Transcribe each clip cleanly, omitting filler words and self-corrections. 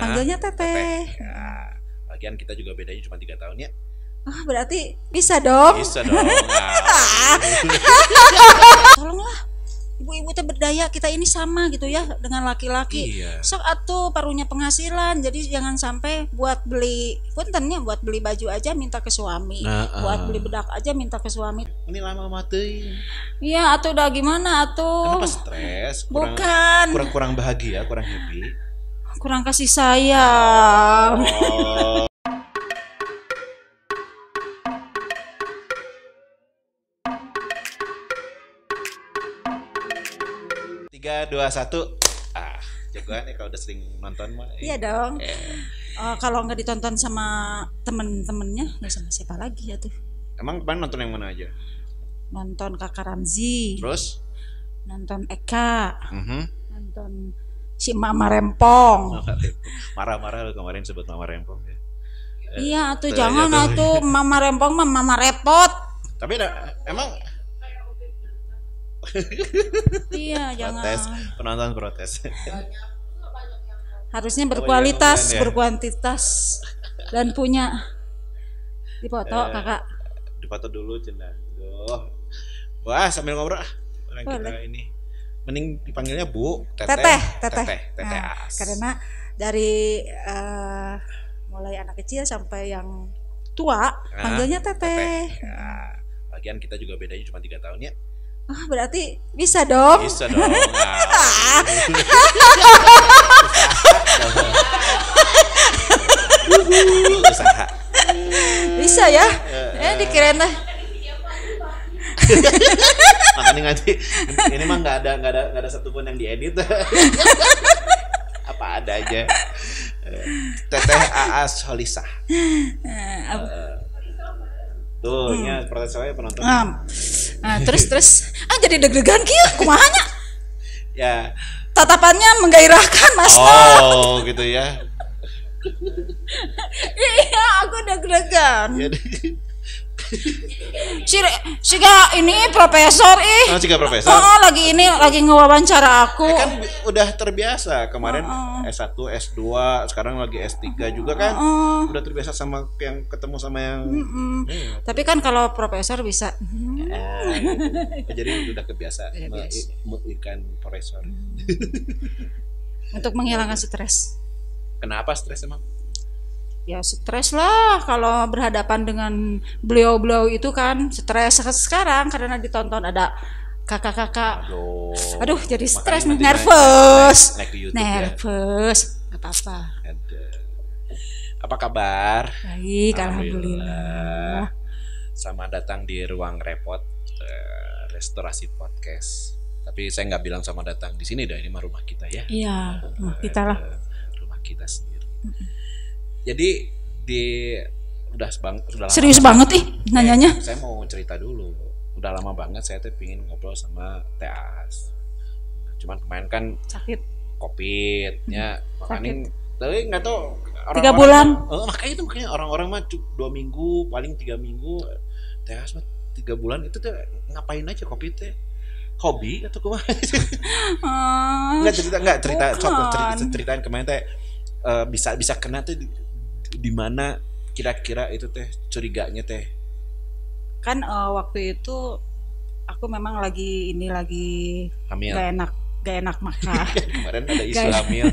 Panggilnya Teteh. Ya, lagian kita juga bedanya cuma 3 tahun ya. Oh, berarti bisa dong. Bisa dong. Tolonglah, ibu-ibu teh berdaya, kita ini sama gitu ya dengan laki-laki. Iya. Sok atuh parunya penghasilan, jadi jangan sampai buat beli puntennya, buat beli baju aja minta ke suami, buat beli bedak aja minta ke suami. Ini lama mati. Iya, atuh udah gimana atuh? Kenapa stres? Bukan. Kurang bahagia, kurang happy. Kurang kasih sayang. Oh. 3, 2, 1. Jagoan ya kalau udah sering nonton mah. Iya dong. Kalau nggak ditonton sama temen-temennya, ya sama siapa lagi ya tuh? Emang kemarin nonton yang mana aja? Nonton Kakak Ramzi. Terus? Nonton Eka. Nonton si Mama Rempong. Marah-marah lu kemarin sebut Mama Rempong ya. Iya tuh jangan atuh Mama Rempong mah Mama repot. Tapi emang iya protes, jangan. penonton protes. Harusnya berkualitas, ya. berkuantitas dan punya. Dipoto kakak. Dipoto dulu cina. Wah sambil ngobrol orang kita ini. Mending dipanggilnya Bu Teteh. Nah, karena dari mulai anak kecil sampai yang tua panggilnya Teteh. Ya, lagian kita juga bedanya cuma 3 tahun ya. Oh, berarti bisa dong. Bisa dong. Usaha. Bisa ya? Dikirain lah. Makanya nanti ini mah nggak ada satupun yang diedit. Apa ada aja. Teteh Aas Holisah. Tuh, ini protes saya penonton. Terus jadi deg-degan kieu kumahanya? Ya. Tatapannya menggairahkan, Mas. Oh, gitu ya. Iya, aku deg-degan. Ya, Si ini profesor ih. Jika profesor. Lagi ngewawancara aku. Kan udah terbiasa kemarin S1, S2, sekarang lagi S3 juga kan. Udah terbiasa sama yang ketemu sama yang. Tapi kan kalau profesor bisa. Jadi udah kebiasa ikan profesor. Untuk menghilangkan stres. Kenapa stres emang? Ya stres lah kalau berhadapan dengan beliau-beliau itu kan stres sekarang karena ditonton ada kakak-kakak. Aduh jadi stres nih, nervous. Nervous. Gak apa-apa. Apa kabar? Baik, alhamdulillah. Selamat datang di Ruang Repot Restorasi Podcast. Tapi saya nggak bilang selamat datang di sini dah, ini mah rumah kita ya. Iya, rumah kita lah. Rumah kita sendiri. Jadi sudah lama. Serius banget nanyanya. Saya mau cerita dulu. Udah lama banget saya tuh pingin ngobrol sama Teh Aas. Cuman kemarin kan sakit COVID-nya, makanya tapi nggak tahu. 3 bulan. Makanya orang-orang mah 2 minggu, paling 3 minggu. Teh Aas mah 3 bulan itu tuh ngapain aja COVID teh? Hobi atau kemana? Ceritain kemarin teh bisa kena tuh di mana kira-kira itu teh curiganya teh? Kan waktu itu aku memang lagi hamil. Gak enak makan. Kemarin ada isu hamil.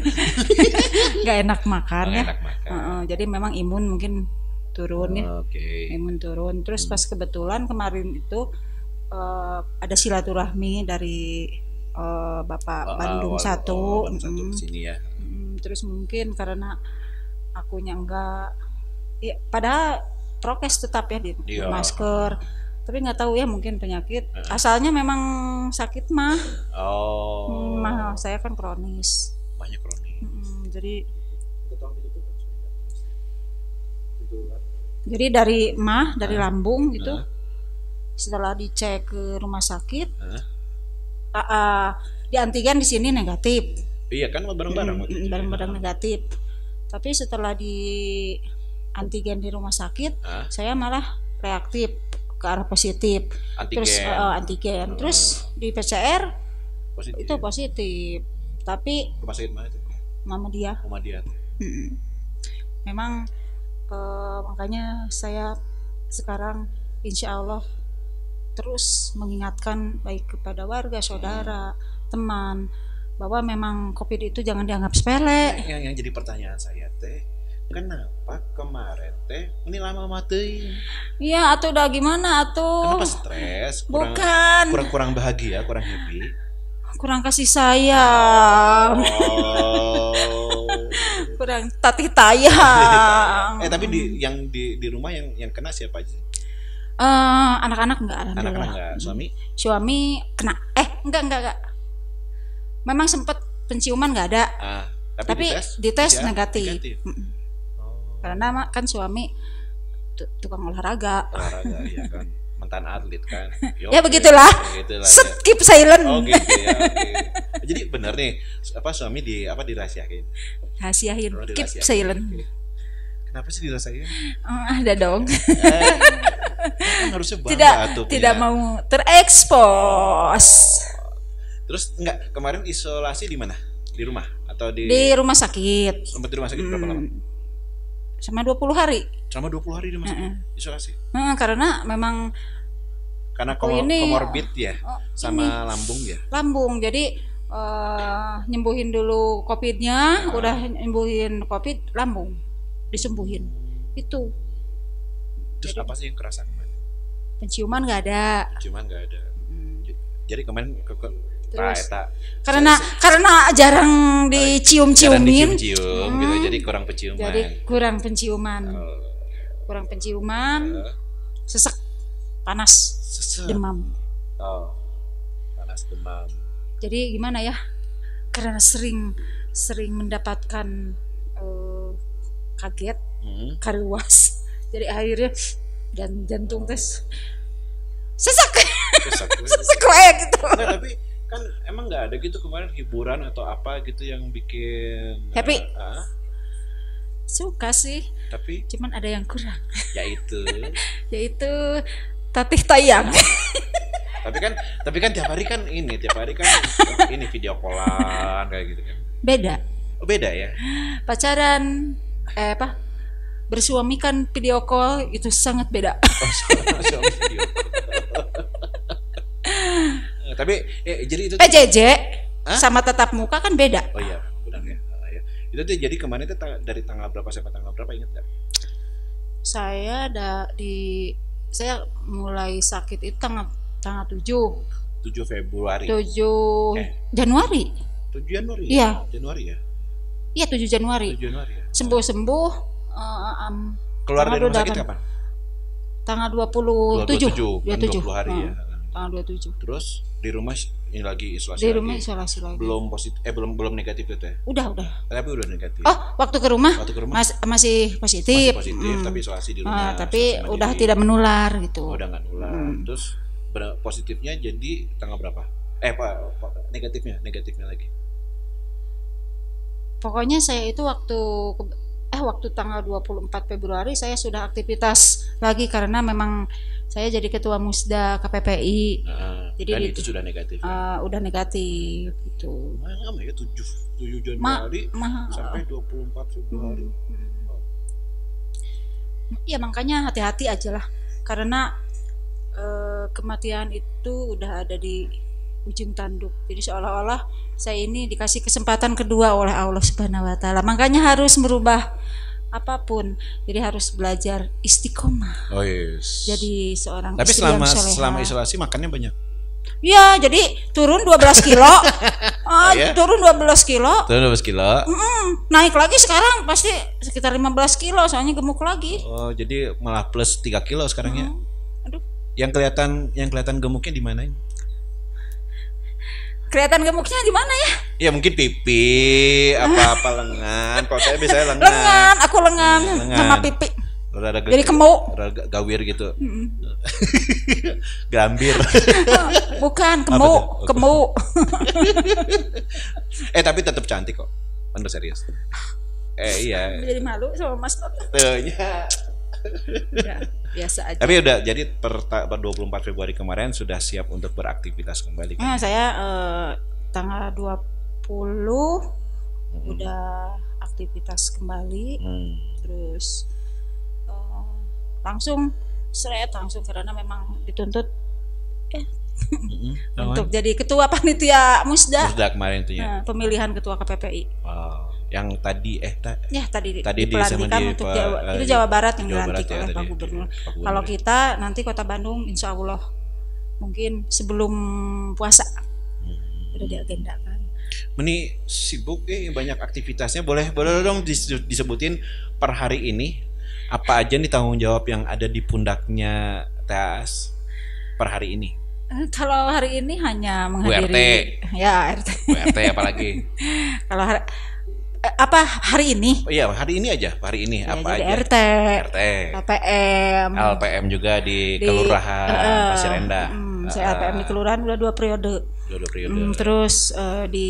Gak enak makan ya. Enak makan. Jadi memang imun mungkin turun ya. Imun turun. Terus pas kebetulan kemarin itu ada silaturahmi dari Bapak Bandung 1 sini ya. Terus mungkin karena akunya enggak ya, padahal prokes tetap ya di masker, tapi nggak tahu ya mungkin penyakit asalnya memang sakit mah. Saya kan kronis, banyak kronis. Jadi dari lambung itu setelah dicek ke rumah sakit di antigen di sini negatif. Iya kan bareng-bareng negatif. Tapi setelah di antigen di rumah sakit, saya malah reaktif ke arah positif. Terus antigen. Terus di PCR positif. Itu positif. Tapi rumah sakit mana itu? Muhammadiyah. Memang makanya saya sekarang insya Allah terus mengingatkan baik kepada warga, saudara, teman, bahwa memang COVID itu jangan dianggap sepele. Yang jadi pertanyaan saya teh, kenapa kemarin teh ini lama mati? Iya, atau udah gimana atuh? Kenapa stres? Bukan. Kurang bahagia, kurang happy. Kurang kasih sayang. Kurang tatih tayang. Tapi di rumah yang kena siapa aja? Anak-anak enggak, anak-anak enggak. Suami kena. Enggak. Memang sempat penciuman enggak ada. Tapi dites negatif. Karena kan suami tukang olahraga. Iya kan. Mantan atlet kan. Ya begitulah. Skip silent. Oh gitu ya. Okay. Jadi benar nih, suami dirahasiain. Rahasiain. Keep silent. Kenapa sih dirahasiain? Ada dong. Harusnya bangga tidak mau terekspos. Terus enggak, kemarin isolasi di mana? Di rumah atau di rumah sakit? Sempat di rumah sakit berapa lama? Sama 20 hari. Selama 20 hari di rumah sakit isolasi. Karena memang komorbid ya, sama lambung ya. Lambung, jadi nyembuhin dulu COVID-nya, udah nyembuhin COVID, lambung disembuhin. Itu. Terus apa sih yang kerasa kemarin? Penciuman nggak ada. Jadi kemarin karena jarang dicium-ciumin. Gitu, jadi kurang penciuman. Kurang penciuman. Sesek, panas, demam. Panas, demam. Jadi gimana ya? Karena sering mendapatkan kaget, karuas. Jadi akhirnya jantung tes sesak kayak gitu. Nah, tapi kan emang nggak ada gitu kemarin hiburan atau apa gitu yang bikin happy. Suka sih. Tapi cuman ada yang kurang. Yaitu tatih tayang. tapi kan tiap hari kan ini video callan kayak gitu kan. Beda ya. Pacaran bersuami kan video call itu sangat beda. Video. Tapi jadi itu PJJ sama tatap muka kan beda. Oh iya, benar ya. Itu tuh jadi kemarin itu dari tanggal berapa sampai tanggal berapa, ingat nggak? Saya mulai sakit itu tanggal 7 Februari. 7 Januari. 7 Januari. Iya. Januari ya? Iya, 7 Januari. 7 Januari ya. Sembuh. Keluar dari rumah sakit kapan? Tanggal 27. 20 hari ya. Tanggal 27. Terus di rumah ini lagi isolasi. Di rumah isolasi lagi. Belum positif, belum negatif itu ya? Udah. Tapi udah negatif. Oh, waktu ke rumah masih positif. Masih positif, tapi isolasi di rumah. Tapi udah tidak menular gitu. Udah nggak nular. Terus positifnya jadi tanggal berapa? Negatifnya lagi. Pokoknya saya itu waktu tanggal 24 Februari saya sudah aktivitas lagi karena memang saya jadi ketua Musda KPPI. Jadi dan itu sudah negatif. Udah negatif gitu. Lama ya 7 Januari sampai 24 Februari. Ya makanya hati-hati aja lah karena kematian itu udah ada di ujung tanduk. Jadi seolah-olah saya ini dikasih kesempatan kedua oleh Allah Subhanahu wa taala. Makanya harus merubah apapun. Jadi harus belajar istiqomah. Oh yes. Jadi seorang tapi istri yang soleha. Selama isolasi makannya banyak. Ya, jadi turun 12 kilo. Turun 12 kilo. Naik lagi sekarang pasti sekitar 15 kilo soalnya gemuk lagi. Oh, jadi malah plus 3 kilo sekarang ya. Aduh. Yang kelihatan gemuknya di mana? Kelihatan gemuknya di mana ya? Ya mungkin pipi, apa lengan. Kalau saya biasanya lengan. Aku lengan sama pipi. Jadi kemau. Gawir gitu. Gambir. Bukan, kemau. Tapi tetap cantik kok. Bener serius. Iya. Jadi malu sama Mas Tot. Ya, biasa aja. Tapi udah jadi per 24 Februari kemarin sudah siap untuk beraktivitas kembali. Saya tanggal 20 udah beraktivitas kembali. Terus langsung karena memang dituntut untuk jadi ketua panitia Musda kemarin tuh ya. Pemilihan ketua KPPI. Yang tadi tadi dipelantikan untuk itu Jawa Barat yang dilantik oleh Pak Gubernur. Kalau kita nanti Kota Bandung insya Allah mungkin sebelum puasa udah diagendakan. Ini sibuk banyak aktivitasnya. Boleh dong disebutin per hari ini apa aja nih tanggung jawab yang ada di pundaknya Teas per hari ini? Kalau hari ini hanya menghadiri WRT apalagi. Kalau hari ini? Iya, hari ini aja. Hari ini ya, apa aja? RT, LPM juga di Kelurahan Pasir Endah. Saya LPM di Kelurahan udah 2 periode. Terus di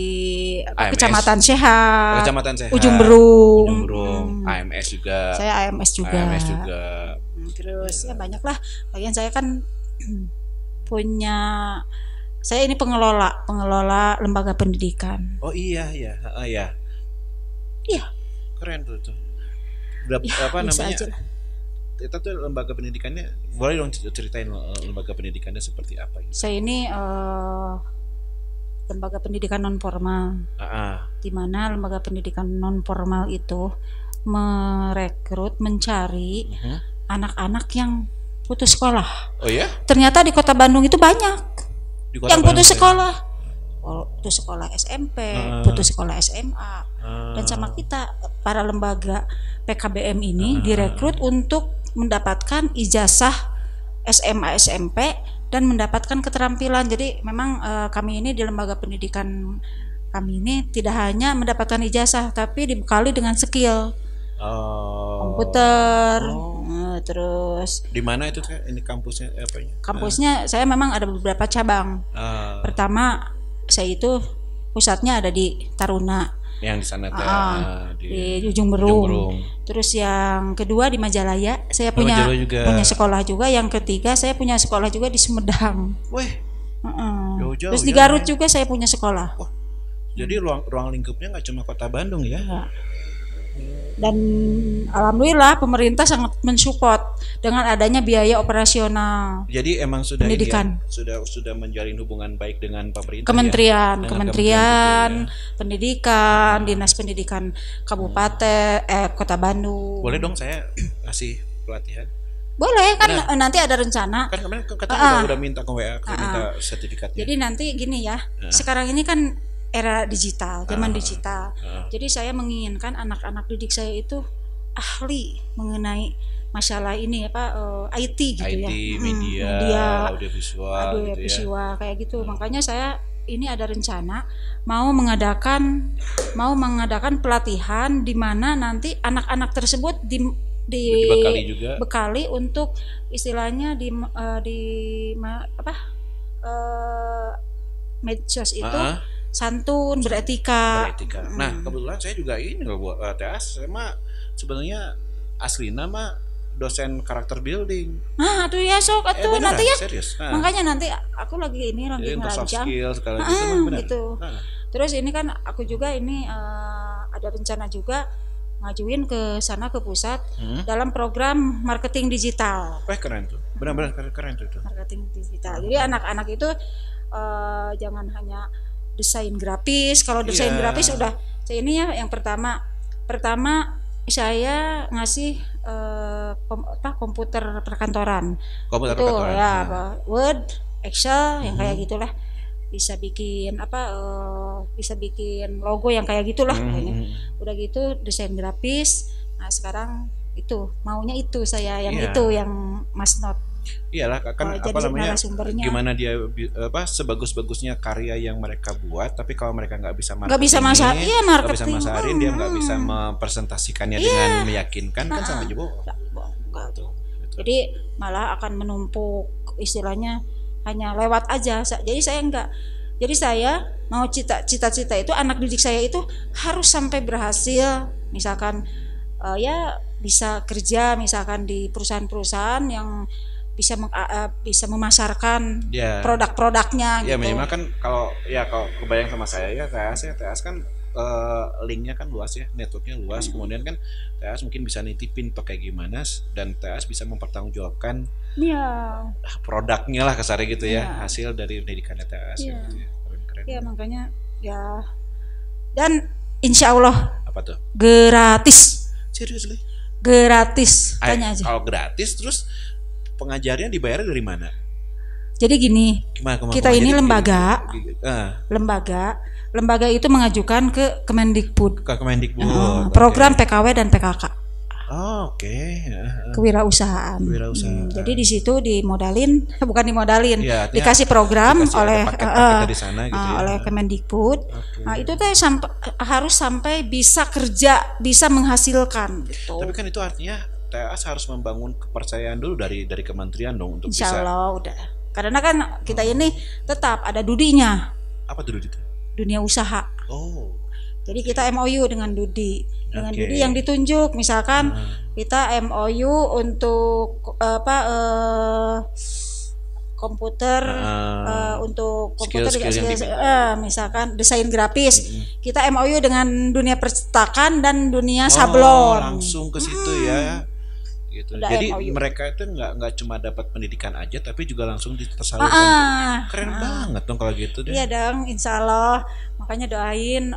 Kecamatan Sehat, Ujung Berung, AMS juga. Saya AMS juga. Terus ya banyak lah. Bagian saya kan saya ini pengelola lembaga pendidikan. Oh iya. Iya. Keren tuh. Berapa namanya? Kita tuh lembaga pendidikannya, boleh dong ceritain lembaga pendidikannya seperti apa gitu. Saya ini lembaga pendidikan non formal. Di mana lembaga pendidikan non formal itu mencari anak-anak yang putus sekolah. Oh ya? Ternyata di Kota Bandung itu banyak yang putus sekolah. Putus sekolah SMP, putus sekolah SMA. Dan sama kita para lembaga PKBM ini direkrut untuk mendapatkan ijazah SMA SMP dan mendapatkan keterampilan. Jadi memang kami ini di lembaga pendidikan kami ini tidak hanya mendapatkan ijazah tapi dibekali dengan skill. Komputer, terus di mana itu ini kampusnya apanya? Kampusnya saya memang ada beberapa cabang. Pertama saya itu pusatnya ada di Taruna. Yang di sana di Ujung Berung. Terus yang kedua di Majalaya saya punya sekolah juga. Yang ketiga saya punya sekolah juga di Sumedang. Jauh-jauh. Terus di Garut juga saya punya sekolah. Jadi ruang lingkupnya nggak cuma Kota Bandung ya? Dan alhamdulillah pemerintah sangat mensupport dengan adanya biaya operasional. Jadi emang sudah pendidikan sudah menjalin hubungan baik dengan pemerintah. Kementerian Pendidikan, Dinas Pendidikan Kabupaten Kota Bandung. Boleh dong saya kasih pelatihan? Boleh kan nanti ada rencana. Kan kemarin katanya udah minta ke WA, minta sertifikatnya. Jadi nanti gini ya. Sekarang ini kan era digital, zaman digital. Jadi saya menginginkan anak-anak didik saya itu ahli mengenai masalah ini IT gitu IT, ya. Media, audiovisual kayak gitu. Makanya saya ini ada rencana mau mengadakan pelatihan di mana nanti anak-anak tersebut dibekali untuk istilahnya medsos itu santun, beretika. Nah, kebetulan saya juga ini loh buat Teas, saya sebenarnya aslina dosen karakter building. Aduh ya sok atuh nanti ya. Serius. Makanya nanti aku lagi ngerancang. Soft skill segala gitu. Terus ini kan aku juga ini ada rencana juga ngajuin ke sana ke pusat dalam program marketing digital. Keren tuh. Benar-benar keren tuh. Marketing digital. Jadi anak-anak itu jangan hanya desain grafis. Kalau desain grafis udah saya ini ya yang pertama saya ngasih komputer perkantoran. Word, Excel yang kayak gitulah. Bisa bikin bisa bikin logo yang kayak gitulah kayaknya. Udah gitu desain grafis. Nah, sekarang itu maunya itu saya yang itu yang Mas Not. Iyalah kan gimana dia sebagus-bagusnya karya yang mereka buat tapi kalau mereka nggak bisa masarin dia nggak bisa mempresentasikannya dengan meyakinkan kan sama aja bohong. Jadi malah akan menumpuk istilahnya hanya lewat aja. Jadi saya mau cita-cita itu anak didik saya itu harus sampai berhasil misalkan bisa kerja misalkan di perusahaan-perusahaan yang bisa memasarkan produk-produknya gitu. Ya minimal kan kalau kebayang sama saya ya TS kan linknya kan luas ya, networknya luas. Kemudian kan TAS mungkin bisa nitipin tuh kayak gimana, dan TAS bisa mempertanggungjawabkan produknya lah kasarnya gitu ya, hasil dari pendidikan TAS. Gitu ya. Keren. Ya makanya ya, dan insya Allah apa tuh? Gratis. Seriously? Gratis. Tanya aja. Kalau gratis terus pengajarnya dibayar dari mana? Jadi gini, kita ini lembaga, lembaga itu mengajukan ke Kemendikbud. Program PKW dan PKK. Oke. Kewirausahaan. Jadi di situ dimodalin, bukan dimodalin, dikasih program oleh paket sana, gitu oleh Kemendikbud. Nah itu teh harus sampai bisa kerja, bisa menghasilkan. Gitu. Tapi kan itu artinya TAS harus membangun kepercayaan dulu dari kementerian dong untuk Insya Allah udah. Karena kan kita ini tetap ada dudinya. Apa tuh dudi itu? Dunia usaha. Oh. Jadi kita MOU dengan dudi. Dengan dudi yang ditunjuk, misalkan kita MOU untuk komputer, untuk komputer misalkan desain grafis. Kita MOU dengan dunia percetakan dan dunia sablon. Langsung ke situ ya. Gitu. Jadi MOU. Mereka itu nggak cuma dapat pendidikan aja, tapi juga langsung tersalurkan. Keren banget dong kalau gitu deh. Iya dong, insya Allah. Makanya doain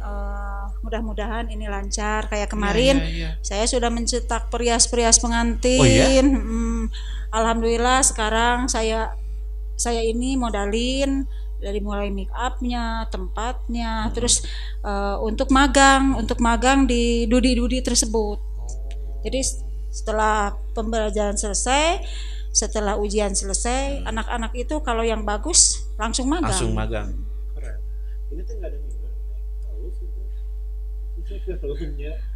mudah-mudahan ini lancar. Kayak kemarin saya sudah mencetak perias pengantin. Oh, iya? Alhamdulillah sekarang saya ini modalin dari mulai make upnya, tempatnya, terus untuk magang di dudi tersebut. Jadi setelah pembelajaran selesai, setelah ujian selesai, anak-anak itu kalau yang bagus langsung magang. Keren. Ini tuh nggak ada minum.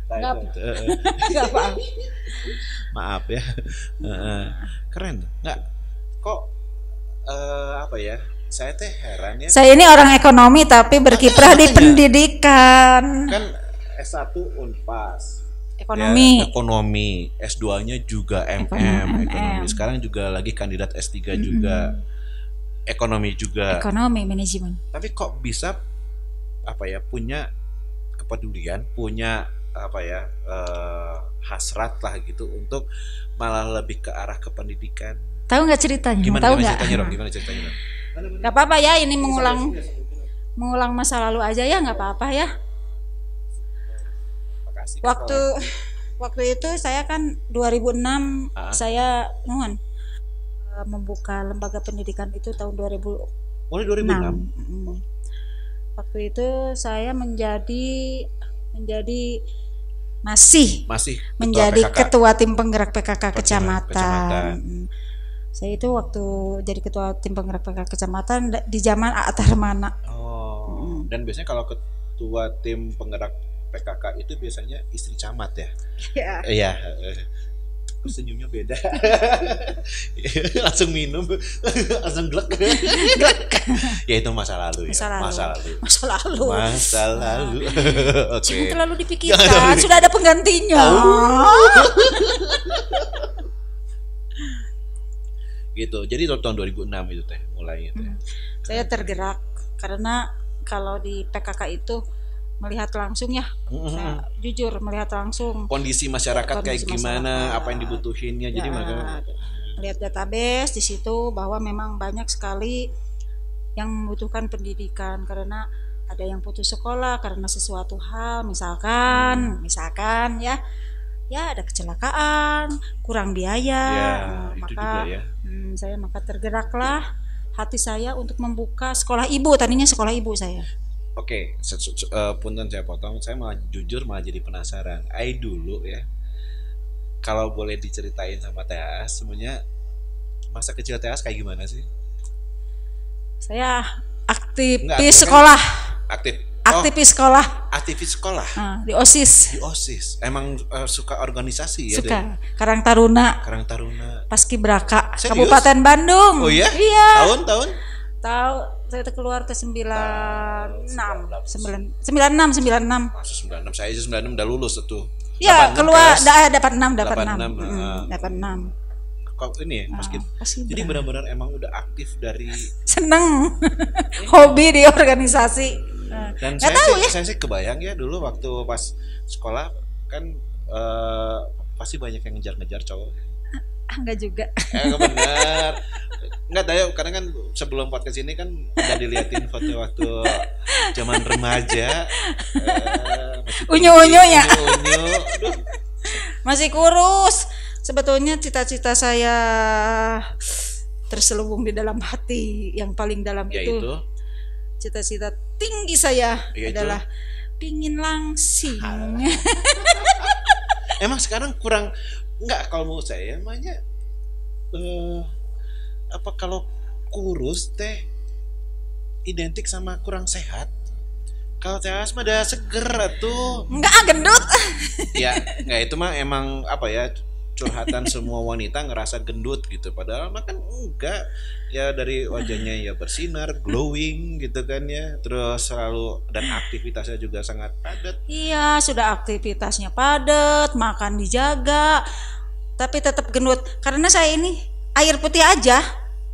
Nggak apa. Maaf ya. Keren. Nggak kok apa ya? Saya teh heran ya. Saya ini orang ekonomi tapi berkiprah di pendidikan. Kan S1 Unpas. Ekonomi, S2-nya juga ekonomi. Sekarang juga lagi kandidat S3 juga. Ekonomi manajemen. Tapi kok bisa punya kepedulian, punya hasrat lah gitu untuk malah lebih ke arah ke pendidikan. Tahu nggak ceritanya? Gimana ceritanya? Nggak apa-apa ya, ini mengulang masa lalu aja ya, nggak apa-apa ya. Waktu itu saya kan 2006 saya membuka lembaga pendidikan itu tahun 2006. Mulai 2006. Waktu itu saya masih menjadi ketua tim penggerak PKK kecamatan. Saya itu waktu jadi ketua tim penggerak PKK kecamatan di zaman Atarmana. Dan biasanya kalau ketua tim penggerak PKK itu biasanya istri camat ya. Iya. Senyumnya beda. Langsung minum, langsung glek. Ya itu masa lalu. Oke. Jangan terlalu dipikirkan, sudah ada penggantinya. Gitu. Jadi tahun 2006 itu teh mulai itu. Saya tergerak karena kalau di PKK itu melihat langsung ya, saya jujur melihat langsung kondisi masyarakat kayak gimana, apa yang dibutuhinnya. Jadi melihat database di situ bahwa memang banyak sekali yang membutuhkan pendidikan karena ada yang putus sekolah karena sesuatu hal, misalkan ya ada kecelakaan, kurang biaya, maka saya tergeraklah hati saya untuk membuka sekolah ibu. Tadinya sekolah ibu saya. Oke, punten saya potong, saya malah jadi penasaran. Dulu ya, kalau boleh diceritain sama TAS, sebenarnya masa kecil TAS kayak gimana sih? Saya aktivis sekolah. Aktivis sekolah. Di OSIS. Emang suka organisasi ya? Suka. Karang Taruna. Paskibraka. Kabupaten Bandung. Oh iya? Iya. Tahun? Saya keluar ke 96. Masuk 96, saya aja 96 udah lulus tuh. Iya, keluar dapat 6. Kok ini ya, jadi benar-benar emang udah aktif dari seneng hobi di organisasi. Dan saya sih kebayang ya dulu waktu pas sekolah kan pasti banyak yang ngejar-ngejar cowok. Enggak juga. Benar. Enggak tahu karena kan sebelum podcast ini kan udah diliatin foto waktu zaman remaja. Unyu-unyu ya. Masih kurus. Sebetulnya cita-cita saya terselubung di dalam hati yang paling dalam itu. Cita-cita tinggi saya adalah pingin langsing. Emang sekarang kurang enggak kalau menurut saya namanya apa kalau kurus teh identik sama kurang sehat. Kalau teh asma ada seger tuh. Enggak gendut. Ya, enggak itu mah emang apa ya curhatan semua wanita ngerasa gendut gitu. Padahal mah kan enggak. Ya dari wajahnya ya bersinar, glowing gitu kan ya. Terus selalu dan aktivitasnya juga sangat padat. Iya, sudah aktivitasnya padat, makan dijaga. Tapi tetap gendut karena saya ini air putih aja.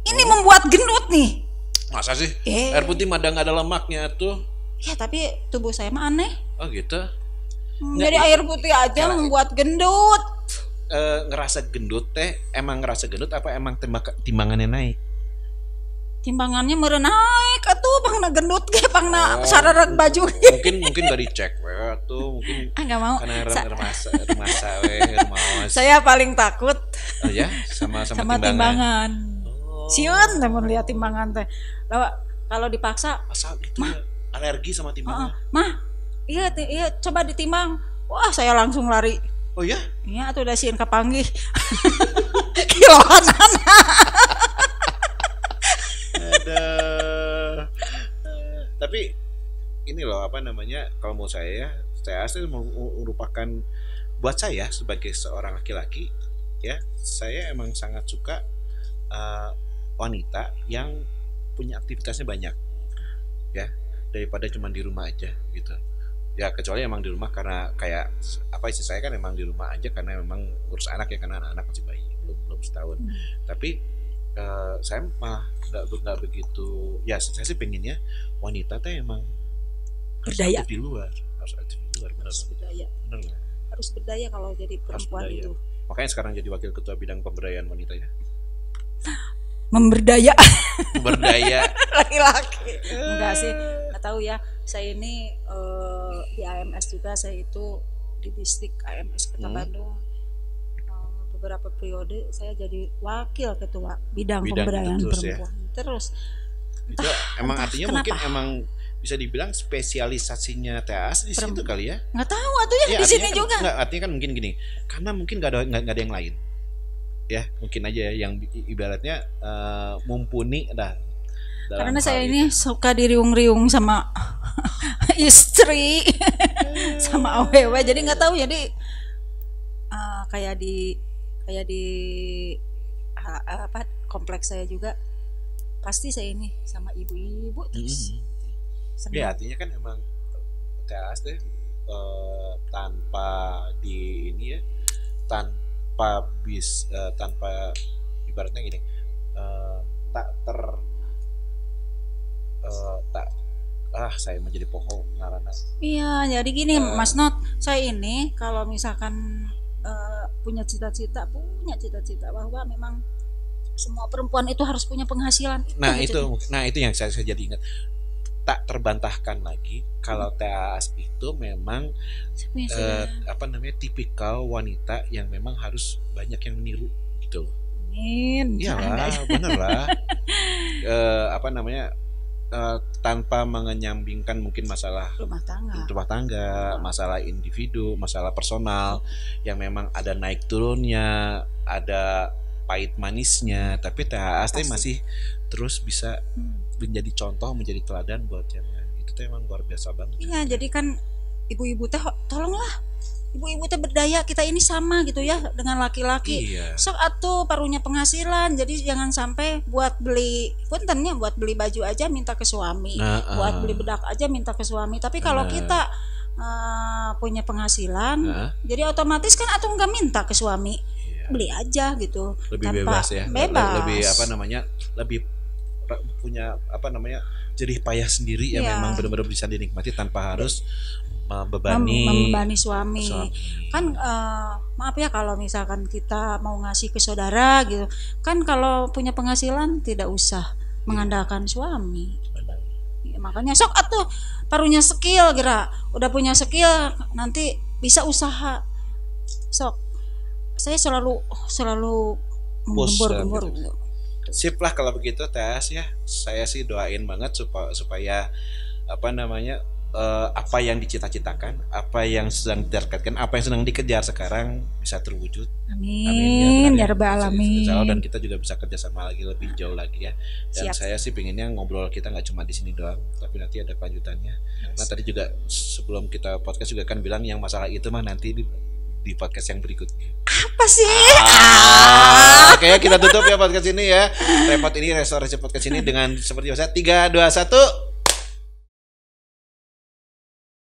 Ini membuat gendut nih. Masa sih? Air putih mah nggak ada lemaknya tuh. Ya tapi tubuh saya mah aneh. Oh gitu. Jadi air putih aja membuat gendut. Ngerasa gendut teh emang ngerasa gendut apa emang timbangannya naik? Timbangannya meureun naik atuh pangna gendut ge pangna sararat baju. Mungkin gak dicek tuh mungkin enggak mau. Karena remasa Saya paling takut. Oh ya, sama timbangan. Sieun mun lihat timbangan teh. Kalau dipaksa asal gitu ya, alergi sama timbangan. Mah, iya coba ditimbang. Wah, saya langsung lari. Oh ya? Iya, atuh udah sieun kapanggih. Kiloan. Tapi ini loh apa namanya kalau mau saya asli merupakan buat saya sebagai seorang laki-laki ya saya emang sangat suka wanita yang punya aktivitasnya banyak ya daripada cuma di rumah aja gitu ya kecuali emang di rumah karena kayak apa sih saya kan emang di rumah aja karena memang ngurus anak ya karena anak masih bayi belum setahun tapi saya mah nggak begitu ya saya sih pengennya wanita teh emang berdaya harus aktif di luar benar harus berdaya kalau jadi perempuan itu makanya sekarang jadi wakil ketua bidang pemberdayaan wanita ya memberdaya laki-laki enggak sih nggak tahu ya saya ini di AMS juga saya itu di distrik AMS Kota Bandung beberapa periode saya jadi wakil ketua bidang pemberdayaan perempuan terus itu emang artinya kenapa? Mungkin emang bisa dibilang spesialisasinya TAS di situ kali ya nggak tahu atau ya di sini kan, juga nggak, artinya kan mungkin gini karena mungkin nggak ada yang lain ya mungkin aja ya yang ibaratnya mumpuni karena saya ini suka diriung-riung sama istri sama awewe jadi nggak tahu jadi kayak di apa kompleks saya juga pasti saya ini sama ibu-ibu terus ya artinya kan emang TAS deh tanpa di ini ya tanpa ibaratnya gini saya menjadi pohon ngarana iya jadi gini Mas Not saya ini kalau misalkan punya cita-cita bahwa memang semua perempuan itu harus punya penghasilan. Nah itu yang saya jadi ingat tak terbantahkan lagi kalau TAS itu memang tipikal wanita yang memang harus banyak yang niru gitu. Amin. Iyalah bener lah tanpa mengenyampingkan mungkin masalah rumah tangga, masalah individu, masalah personal yang memang ada naik turunnya, ada pahit manisnya, tapi THS masih terus bisa menjadi contoh, menjadi teladan buat yang lain. Itu tuh emang luar biasa banget. Iya, jadi kan ibu-ibu teh tolonglah. Ibu-ibu teh berdaya, kita ini sama gitu ya dengan laki-laki. Iya. Sok atuh parunya penghasilan, jadi jangan sampai buat beli puntennya buat beli baju aja minta ke suami, buat beli bedak aja minta ke suami. Tapi kalau kita punya penghasilan, jadi otomatis kan atuh nggak minta ke suami, beli aja gitu. Lebih bebas ya. Bebas. Lebih lebih punya jerih payah sendiri yang memang benar-benar bisa dinikmati tanpa harus membebani suami. Kan maaf ya kalau misalkan kita mau ngasih ke saudara gitu, kan kalau punya penghasilan tidak usah mengandalkan suami. Ya, makanya sok atuh parunya skill udah punya skill nanti bisa usaha. Sok saya selalu gembor. Sip lah kalau begitu Tes ya. Saya sih doain banget supaya apa yang dicita-citakan, apa yang sedang ditargetkan, apa yang sedang dikejar sekarang bisa terwujud. Amin ya rabbal alamin. Dan kita juga bisa kerjasama lagi lebih jauh lagi ya. Dan saya sih pengennya ngobrol kita nggak cuma di sini doang, tapi nanti ada kelanjutannya. Nah tadi juga sebelum kita podcast juga kan bilang yang masalah itu mah nanti di podcast yang berikutnya. Apa sih? Oke, kita tutup ya podcast ini ya. Repot ini restorasi podcast ini dengan seperti biasa 3, 2, 1.